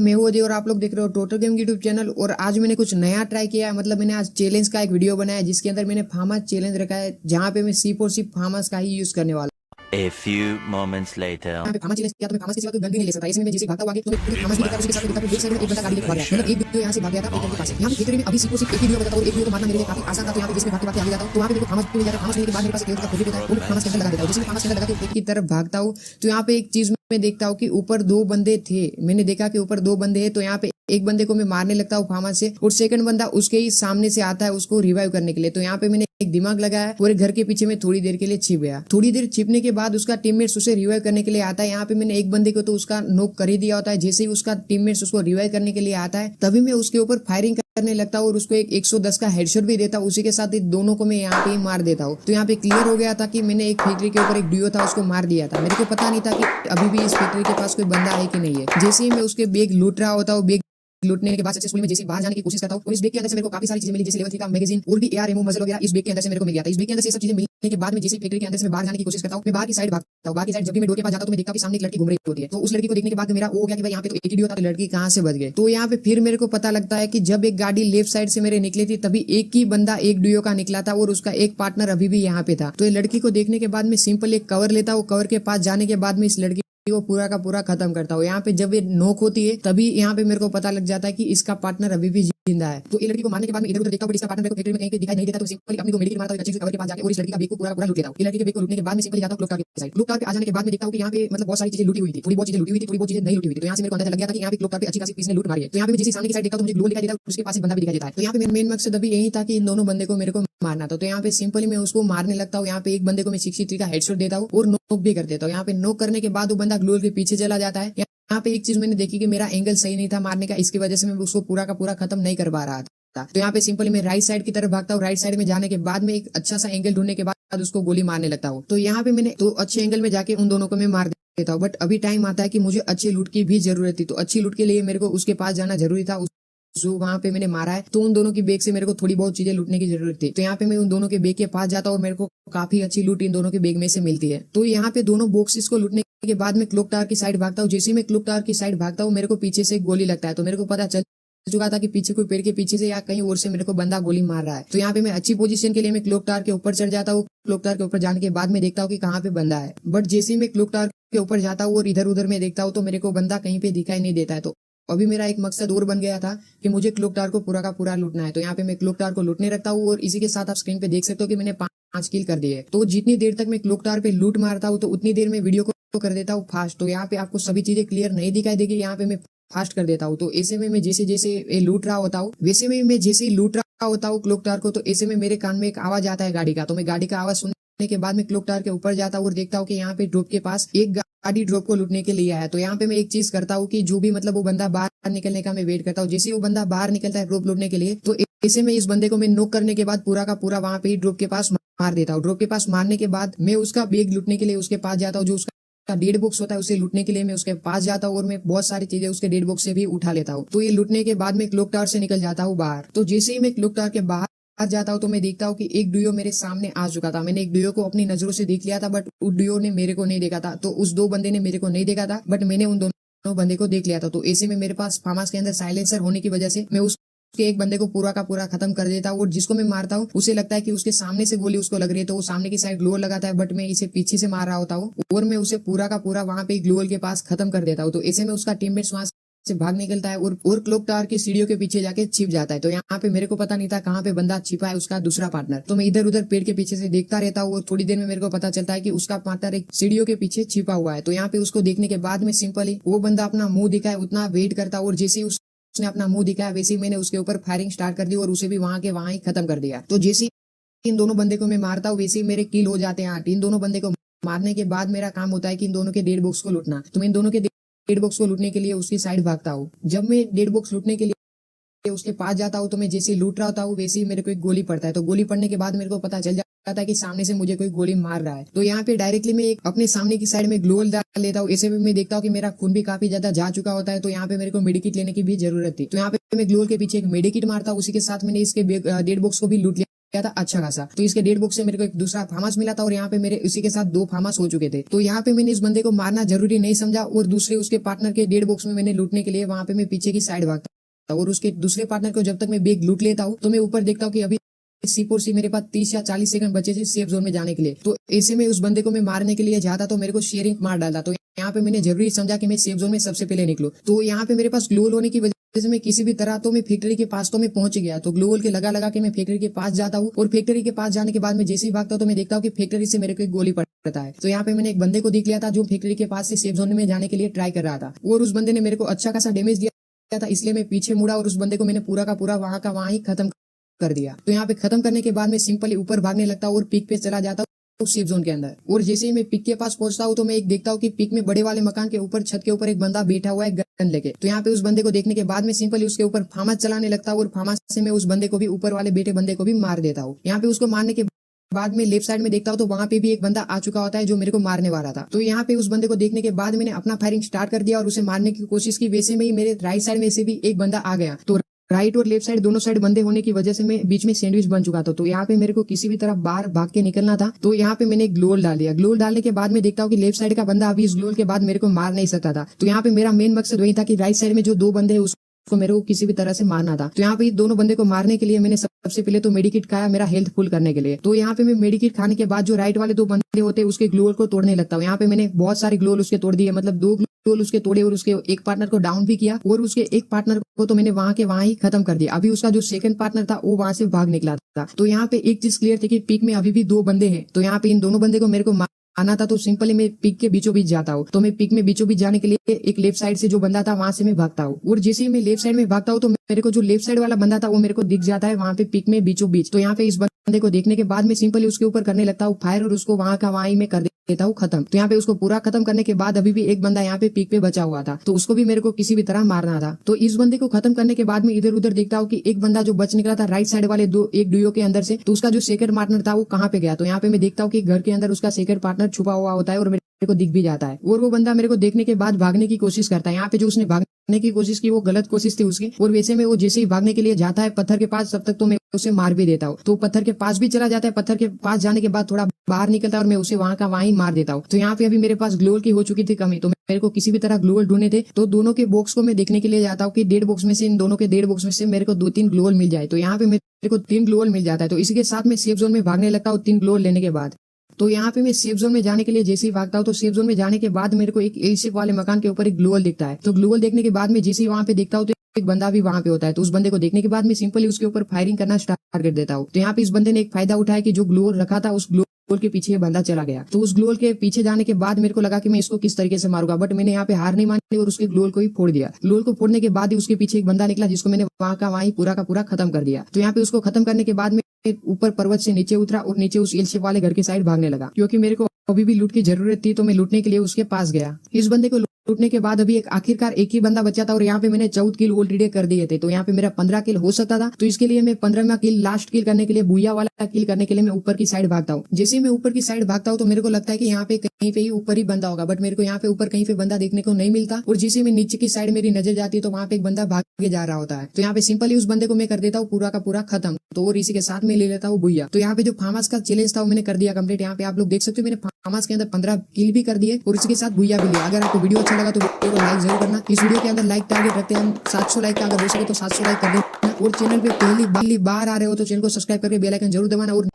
मैं हूँ अजय और आप लोग देख रहे हो टोटल गेम यूट्यूब चैनल। और आज मैंने कुछ नया ट्राई किया है। मतलब मैंने आज चैलेंज का एक वीडियो बनाया है जिसके अंदर मैंने फार्मर्स चैलेंज रखा है, जहाँ पे मैं सिर्फ और सिर्फ फार्मर्स का ही यूज करने वाला हूं। A few moments later. यहाँ पे फार्मर चैलेंज किया तो मैं फार्मर के सिवा कोई गन भी नहीं ले सकता। इसमें मैं जैसे भागता हुआ आगे तो फार्मर की उसके साथ देखा तो एक साइड में एक बंदा गाड़ी लेके भाग गया। मतलब एक वीडियो यहाँ से भाग गया था एक के पास। यहाँ पे थिएटर में अभी सिर्फ और सिर्फ एक वीडियो बताता हूँ। एक वीडियो को मारना मेरे लिए काफी आसान था, तो यहाँ पे जिसमें भागते भागते आगे जाता हूँ तो वहाँ पे मेरे को फार्मर मिल जाता है। फार्मर के बाद मेरे पास एक का होता है, वो फार्मर के अंदर लगा देता हूँ। जैसे फार्मर के अंदर लगा के एक की तरफ भागता हूँ तो यहाँ पे एक चीज मैं देखता हूँ कि ऊपर दो बंदे थे। मैंने देखा कि ऊपर दो बंदे हैं, तो यहाँ पे एक बंदे को मैं मारने लगता हूँ फार्मर से, और सेकंड बंदा उसके ही सामने से आता है उसको रिवाइव करने के लिए। तो यहाँ पे मैंने एक दिमाग लगाया और घर के पीछे में थोड़ी देर के लिए छिप गया। थोड़ी देर छिपने के बाद उसका टीममेट्स उसे रिवाइव करने के लिए आता है। यहाँ पे मैंने एक बंदे को तो उसका नॉक कर ही दिया होता है। जैसे ही उसका टीममेट्स उसको रिवाइव करने के लिए आता है तभी मैं उसके ऊपर फायरिंग करने लगता हूँ और उसको एक 110 का हेडशॉट भी देता हूँ। उसी के साथ ही दोनों को मैं यहाँ पे मार देता हूँ। तो यहाँ पे क्लियर हो गया था कि मैंने एक फैक्ट्री के ऊपर एक डुओ था उसको मार दिया था। मेरे को पता नहीं था कि अभी भी इस फैक्ट्री के पास कोई बंदा है कि नहीं है। जैसे ही मैं उसके बैग लूट रहा होता हूँ, बैग लूटने के बाद सक्सेसफुली मैं जैसे बाहर जाने की कोशिश करता हूँ और इस बैग के अंदर से मेरे को काफी सारी चीजें मिली, जैसे लेवल 3 का मैगजीन और भी एआर एमओ मजल वगैरह इस बैग के अंदर से मेरे को मिल गया था। इस बैग के अंदर से सब चीजें मिलने के बाद में जैसे फैक्ट्री के अंदर से मैं बाहर जाने की कोशिश करता हूँ, मैं बाहर की साइड भागता हूँ। बाकी साइड जब भी मैं डोर के पास जाता हूँ तो मैं देखता हूँ सामने एक लड़की घूम रही होती है। तो उस लड़की को देखने के बाद मेरा वो हो गया कि भाई यहाँ पे तो एक ही डुओ था, तो लड़की कहाँ से बच गई। तो यहाँ पे फिर मेरे को पता लगता है कि जब एक गाड़ी लेफ्ट साइड से मेरे निकली थी तभी एक ही बंदा एक डुओ का निकला था और उसका एक पार्टनर अभी भी यहाँ पे था। तो ये लड़की को देखने के बाद में सिंपल एक कवर लेता हूँ। कवर के पास जाने के बाद में इस लड़की वो पूरा का पूरा खत्म करता हूँ। यहाँ पे जब ये नोक होती है तभी यहाँ पे मेरे को पता लग जाता है कि इसका पार्टनर अभी भी जिंदा है। तो ये लड़की को मारने के बाद में इधर उधर देखता हूँ, इसका पार्टनर को फैक्ट्री में कहीं पे दिखाई नहीं देता। तो सिंपली अपनी को मेडिकेट मारता हूँ अच्छे से कवर के पास जाके और इस लड़की का बैग को पूरा पूरा लूट लेता हूँ। ये लड़की के बैग को लूटने के बाद में सिंपली जाता हूँ क्लॉक टावर के साइड। क्लॉक टावर पे आ जाने के बाद में देखता हूँ कि यहाँ पे मतलब बहुत सारी चीजें लूटी हुई थी, थोड़ी बहुत चीजें लूटी हुई थी, थोड़ी बहुत चीजें नहीं लूटी हुई थी। तो यहाँ से मेरे को अंदाजा लग गया था कि यहाँ पे क्लॉक टावर पे अच्छी खासी किसी ने लूट मारी है। तो यहाँ पे जैसे सामने की साइड देखता हूँ तो मुझे ग्लोल दिखाई देता है, उसके पास एक बंदा भी दिखाई देता है। तो यहाँ पे मेरा मेन मकसद अभी यही था कि इन दोनों बंदे को मेरे को मारना था। तो यहाँ पे सिंपली मैं उसको मारने लगता हूँ। यहाँ पे एक बंदे को मैं 63 का हेडशॉट देता हूँ और नॉक भी कर देता हूँ। यहाँ पे नॉक करने के बाद वो बंदा ग्लोल के पीछे चला जाता है। यहाँ पे एक चीज मैंने देखी कि मेरा एंगल सही नहीं था मारने का, इसकी वजह से मैं उसको पूरा का पूरा खत्म नहीं कर पा रहा था। तो यहाँ पे सिंपली मैं राइट साइड की तरफ भागता हूँ। राइट साइड में जाने के बाद में एक अच्छा सा एंगल ढूंढने के बाद उसको गोली मारने लगता हूँ। तो यहाँ पे मैंने तो अच्छे एंगल में जाके उन दोनों को मैं मार देता हूँ। बट अभी टाइम आता है कि मुझे अच्छी लूट की भी जरूरत थी। तो अच्छी लूट के लिए मेरे को उसके पास जाना जरूरी था जो वहां पे मैंने मारा है। तो उन दोनों की बैग से मेरे को थोड़ी बहुत चीजें लूटने की जरूरत थी। तो यहाँ पे मैं उन दोनों के बैग के पास जाता हूँ और मेरे को काफी अच्छी लूट इन दोनों के बैग में से मिलती है। तो यहाँ पे दोनों बॉक्सेस को लूटने के बाद में क्लॉक टावर की साइड भागता हूँ। जैसे ही मैं क्लॉक टावर की साइड भागता हूँ मेरे को पीछे से गोली लगता है। तो मेरे को पता चल चुका था कि पीछे कोई पेड़ के पीछे से या कहीं और से मेरे को बंदा गोली मार रहा है। तो यहाँ पे मैं अच्छी पोजीशन के लिए मैं क्लॉक टावर के ऊपर चढ़ जाता हूँ। क्लॉक टावर के ऊपर जाने के बाद में देखता हूँ कि कहाँ पे बंदा है। बट जैसे ही मैं क्लॉक टावर के ऊपर जाता हूँ और इधर उधर में देखता हूँ तो मेरे को बंदा कहीं पे दिखाई नहीं देता है। तो अभी मेरा एक मकसद और बन गया था कि मुझे क्लॉक टावर को पूरा का पूरा लूटना है। तो यहाँ पे मैं क्लॉक टावर को लूटने रखता हूँ और इसी के साथ आप स्क्रीन पे देख सकते हो कि मैंने 5 किल कर दिए। तो जितनी देर तक मैं क्लॉक टावर पे लूट मारता हूँ तो उतनी देर में वीडियो को कर देता हूँ फास्ट। तो यहाँ पे आपको सभी चीजें क्लियर नहीं दिखाई देगी, यहाँ पे मैं फास्ट कर देता हूँ। तो ऐसे में मैं जैसे जैसे लूट रहा होता हूँ वैसे में मैं जैसे ही लूट रहा होता हूँ क्लॉक टावर को, तो ऐसे में मेरे कान में एक आवाज आता है गाड़ी का। तो मैं गाड़ी का आवाज सुनने के बाद में क्लॉक टावर के ऊपर जाता हूँ और देखता हूँ कि यहाँ पे ड्रॉप के पास एक गाड़ी ड्रॉप को लूटने के लिए आया। तो यहाँ पे मैं एक चीज करता हूँ कि जो भी मतलब वो बंदा बाहर निकलने का मैं वेट करता हूँ। जैसे ही वो बंदा बाहर निकलता है ड्रॉप लूटने के लिए तो ऐसे में इस बंदे को मैं नॉक करने के बाद पूरा का पूरा वहां पे ड्रॉप के पास मार देता हूँ। ड्रॉप के पास मारने के बाद मैं उसका बैग लूटने के लिए उसके पास जाता हूँ। जो उसका डेड बॉक्स होता है उसे लूटने के लिए मैं उसके पास जाता हूँ और मैं बहुत सारी चीजें उसके डेड बॉक्स से भी उठा लेता हूँ। तो ये लूटने के बाद मैं क्लॉक टावर से निकल जाता हूँ बाहर। तो जैसे ही मैं क्लॉक टावर के बाहर जाता हूँ तो मैं देखता हूँ कि एक डुओ मेरे सामने आ चुका था। मैंने एक डुओ को अपनी नजरों से देख लिया था बट उस डुओ ने मेरे को नहीं देखा था। तो उस दो बंदे ने मेरे को नहीं देखा था बट मैंने उन दोनों बंदे को देख लिया था। तो ऐसे में मेरे पास फार्मर्स के अंदर साइलेंसर होने की वजह से मैं उसके एक बंदे को पूरा का पूरा खत्म कर देता हूँ। और जिसको मैं मारता हूँ उसे लगता है कि उसके सामने से गोली उसको लग रही है तो वो सामने की साइड ग्लोअर लगाता है बट मैं इसे पीछे से मार रहा होता हूँ और मैं उसे पूरा का पूरा वहां पे ग्लोअर के पास खत्म कर देता हूँ। तो ऐसे में उसका टीममेट्स वहां से भाग निकलता है और क्लॉक टावर की सीढ़ियों के पीछे जाके छिप जाता है। तो यहाँ पे मेरे को पता नहीं था कहाँ पे बंदा छिपा है उसका दूसरा पार्टनर। तो मैं इधर उधर पेड़ के पीछे से देखता रहता हूँ और थोड़ी देर में मेरे को पता चलता है कि उसका पार्टनर एक सीढ़ियों के पीछे छिपा हुआ है। तो यहाँ पे उसको देखने के बाद में सिंपली वो बंदा अपना मुंह दिखाए उतना वेट करता और जैसे ही उसने अपना मुंह दिखाया वैसे ही मैंने उसके ऊपर फायरिंग स्टार्ट कर दी और उसे भी वहां के वहां ही खत्म कर दिया। तो जैसे इन दोनों बंदे को मैं मारता हूँ वैसे ही मेरे किल हो जाते हैं 8। इन दोनों बंदे को मारने के बाद मेरा काम होता है कि इन दोनों के डेड बॉक्स को लूटना। तो मैं इन दोनों के डेड बॉक्स को लूटने के लिए उसकी साइड भागता हूँ। जब मैं डेड बॉक्स लूटने के लिए उसके पास जाता हूँ तो मैं जैसे लूट रहा होता हूँ वैसे ही मेरे को एक गोली पड़ता है। तो गोली पड़ने के बाद मेरे को पता चल जाता है कि सामने से मुझे कोई गोली मार रहा है। तो यहाँ पे डायरेक्टली मैं एक अपने सामने की साइड में ग्लोअल डाल लेता हूँ। ऐसे में मैं देखता हूँ कि मेरा खून भी काफी ज्यादा जा चुका होता है। तो यहाँ पे मेरे को मेडिकिट लेने की भी जरूरत थी। तो यहाँ पे मैं ग्लोअल के पीछे एक मेडिकिट मारता हूँ। उसी के साथ मैंने इसके डेड बॉक्स को भी लूट लिया था अच्छा खासा। तो इसके डेड बॉक्स से मेरे को एक दूसरा फार्म हाउस मिला था और यहाँ पे मेरे इसी के साथ 2 फार्म हाउस हो चुके थे। तो यहाँ पे मैंने इस बंदे को मारना जरूरी नहीं समझा और दूसरे उसके पार्टनर के डेड बॉक्स में मैंने लूटने के लिए वहां पे मैं पीछे की साइड भागता और उसके दूसरे पार्टनर को जब तक मैं बैग लूट लेता हूँ तो मैं ऊपर देखता हूँ कि अभी C4C मेरे पास 30 या 40 सेकंड बचे थे सेफ जोन में जाने के लिए। तो ऐसे में उस बंदे को मैं मारने के लिए जाता तो मेरे को शेयरिंग मार डालता। तो यहाँ पे मैंने जरूरी समझा कि मैं सेफ जोन में सबसे पहले निकलूं। तो यहाँ पे मेरे पास ग्लोल होने की वजह से मैं किसी भी तरह तो मैं फैक्ट्री के पास तो मैं पहुंच गया। तो ग्लोल के लगा के मैं फैक्ट्री के पास जाता हूँ और फैक्ट्री के पास जाने के बाद मैं जैसे ही भागता हूँ तो मैं देखता हूँ कि फैक्ट्री से मेरे को एक गोली पड़ता है। तो यहाँ पे मैंने एक बंदे को देख लिया था जो फैक्ट्री के पास से सेफ जोन में जाने के लिए ट्राई कर रहा था और उस बंदे ने मेरे को अच्छा खासा डैमेज दिया था, इसलिए मैं पीछे मुड़ा और उस बंदे को मैंने पूरा का पूरा वहां का वहां ही खत्म कर दिया। तो यहाँ पे खत्म करने के बाद मैं सिंपली ऊपर भागने लगता हूँ और पिक पे चला जाता हूँ सेफ जोन के अंदर। और जैसे ही मैं पिक के पास पहुंचता हूँ तो मैं एक देखता हूँ कि पिक में बड़े वाले मकान के ऊपर छत के ऊपर एक बंदा बैठा हुआ है गन लेके। तो यहाँ पे उस बंदे को देखने के बाद मैं सिंपली उसके ऊपर फार्म चलाने लगता हूँ और फार्म से मैं उस बंदे को भी ऊपर वाले बेटे बंदे को भी मार देता हूँ। यहाँ पे उसको मारने के बाद में लेफ्ट साइड में देखता हूँ तो वहां पे भी एक बंदा आ चुका होता है जो मेरे को मारने वाला था। तो यहाँ पे उस बंदे को देखने के बाद मैंने अपना फायरिंग स्टार्ट कर दिया और उसे मारने की कोशिश की। वैसे में ही मेरे राइट साइड में से भी एक बंदा आ गया। तो राइट और लेफ्ट साइड दोनों साइड बंदे होने की वजह से मैं बीच में सैंडविच बन चुका था। तो यहाँ पे मेरे को किसी भी तरह बाहर भाग के निकलना था। तो यहाँ पे मैंने ग्लोल डाल दिया। ग्लोल डालने के बाद में देखता हूँ कि लेफ्ट साइड का बंदा अभी इस ग्लोल के बाद मेरे को मार नहीं सकता था। तो यहाँ पे मेरा मेन मकसद वही था कि राइट साइड में जो 2 बंदे हैं उसको मेरे को किसी भी तरह से मारना था। तो यहाँ पे दोनों बंदे को मारने के लिए मैंने सबसे पहले तो मेडिकेट खाया मेरा हेल्थ फुल करने के लिए। तो यहाँ पे मैं मेडिकेट खाने के बाद जो राइट वाले 2 बंदे होते हैं उसके ग्लोल को तोड़ने लगता हूँ। यहाँ पे मैंने बहुत सारे ग्लोल उसके तोड़ दिए, मतलब 2 ग्लोल उसके तोड़े और उसके एक पार्टनर को डाउन भी किया और उसके एक पार्टनर को तो मैंने वहां के वहां ही खत्म कर दिया। अभी उसका जो सेकंड पार्टनर था वो वहां से भाग निकला था। तो यहाँ पे एक चीज क्लियर थी कि पीक में अभी भी 2 बंदे हैं। तो यहाँ पे इन दोनों बंदे को मेरे को आना था। तो सिंपली मैं पिक के बीचों बीच जाता हूँ। तो मैं पिक में बीचों बीच जाने के लिए एक लेफ्ट साइड से जो बंदा था वहां से मैं भागता हूँ और जैसे ही मैं लेफ्ट साइड में भागता हूँ तो मेरे को जो लेफ्ट साइड वाला बंदा था वो मेरे को दिख जाता है वहां पे पिक में बीचों बीच। तो यहाँ पे इस बंदे को देखने के बाद मैं सिंपली उसके ऊपर करने लगता हूँ फायर और उसको वहां का वहां ही मैं कर देता हूँ खत्म। तो यहाँ पे उसको पूरा खत्म करने के बाद अभी भी एक बंदा यहाँ पे पिक पे बचा हुआ था तो उसको भी मेरे को किसी भी तरह मारना था। तो इस बंदे को खत्म करने के बाद में इधर उधर देखता हूँ कि एक बंदा जो बच निकला था राइट साइड वाले एक डुओ के अंदर से, तो उसका जो सेकंड पार्टनर था वो कहाँ पे गया। तो यहाँ पे मैं देखता हूँ कि घर के अंदर उसका सेकंड पार्टनर छुपा हुआ होता है और मेरे को दिख भी जाता है और वो बंदा मेरे को देखने के बाद भागने की कोशिश करता है। यहाँ पे जो उसने भागने की कोशिश की वो गलत कोशिश थी उसकी। और वैसे में वो जैसे ही भागने के लिए जाता है पत्थर के पास तब तक तो मैं उसे मार भी देता हूँ। तो पत्थर के पास भी चला जाता है। पत्थर के पास जाने के बाद थोड़ा बाहर निकलता है और मैं उसे वहां का वहां ही मार देता हूँ। तो यहाँ पे अभी मेरे पास ग्लोल की हो चुकी थी कमी। तो मेरे को किसी भी तरह ग्लोल ढूंढने थे। तो दोनों के बॉक्स को मैं देखने के लिए जाता हूँ कि डेड बॉक्स में से इन दोनों के डेड बॉक्स में से मेरे को 2-3 ग्लोल मिल जाए। तो यहाँ पे मेरे को 3 ग्लोल मिल जाता है। तो इसी के साथ मैं सेफ जोन में भागने लगता हूँ 3 ग्लोल लेने के बाद। तो यहाँ पे मैं सेफ जोन में जाने के लिए जैसे ही भागता हूँ तो सेफ जोन में जाने के बाद मेरे को एक एल शेप वाले मकान के ऊपर एक ग्लोअल दिखता है। तो ग्लोअल देखने के बाद में जैसे ही वहां पे देखता हूँ तो एक बंदा भी वहां पे होता है। तो उस बंदे को देखने के बाद मैं सिंपली उसके ऊपर फायरिंग करना स्टार्ट कर देता हूँ। तो यहाँ पे इस बंदे ने एक फायदा उठाया कि जो ग्लोअल रखा था उस ग्लोअल के पीछे बंदा चला गया। तो उस ग्लोअल के पीछे जाने के बाद मेरे को लगा कि मैं इसको किस तरीके से मारूंगा, बट मैंने यहाँ पे हार नहीं मानी और उसके ग्लोअल को ही फोड़ दिया। ग्लोअल को फोड़ने के बाद ही उसके पीछे एक बंदा निकला जिसको मैंने वहां का वहीं पूरा का पूरा खत्म कर दिया। तो यहाँ पे उसको खत्म करने के बाद में ऊपर पर्वत से नीचे उतरा और नीचे उस एल शेप वाले घर के साइड भागने लगा क्योंकि मेरे को अभी भी लूट की जरूरत थी। तो मैं लूटने के लिए उसके पास गया। इस बंदे को लूटने के बाद अभी एक आखिरकार एक ही बंदा बचा था और यहाँ पे मैंने 14 किल ऑलरेडी कर दिए थे। तो यहाँ पे मेरा 15 किल हो सकता था। तो इसके लिए मैं 15वां किल लास्ट किल करने के लिए बुया वाला किल करने के लिए मैं ऊपर की साइड भागता हूँ। जैसे मैं ऊपर की साइड भागता हूँ तो मेरे को लगता है कि यहाँ पे कहीं पे ही ऊपर ही बंदा होगा, बट मेरे को यहाँ पे ऊपर कहीं पे बंदा देखने को नहीं मिलता। और जैसे मैं नीचे की साइड मेरी नजर जाती है तो वहाँ पे एक बंदा भाग के जा रहा होता है। तो यहाँ पे सिंपली उस बंदे को मैं कर देता हूँ पूरा का पूरा खत्म। तो और इसी के साथ में ले लेता हूँ बुया। तो यहाँ पे जो फार्म हाउस का चैलेंज था वो मैंने कर दिया कंप्लीट। यहाँ पे आप लोग देख सकते हो मैंने फार्म हाउस के अंदर 15 किल भी कर दिए और इसके साथ बुया भी लिया। अगर आपको वीडियो अच्छा लगा तो वीडियो को लाइक जरूर करना। इस वीडियो के अंदर लाइक टारगेट रखते हैं हम 700 लाइक का, अगर हो सके तो 700 लाइक कर देना। और चैनल पे पहली बार आ रहे हो तो चैनल को सब्सक्राइब करके बेल आइकन जरूर दबाना और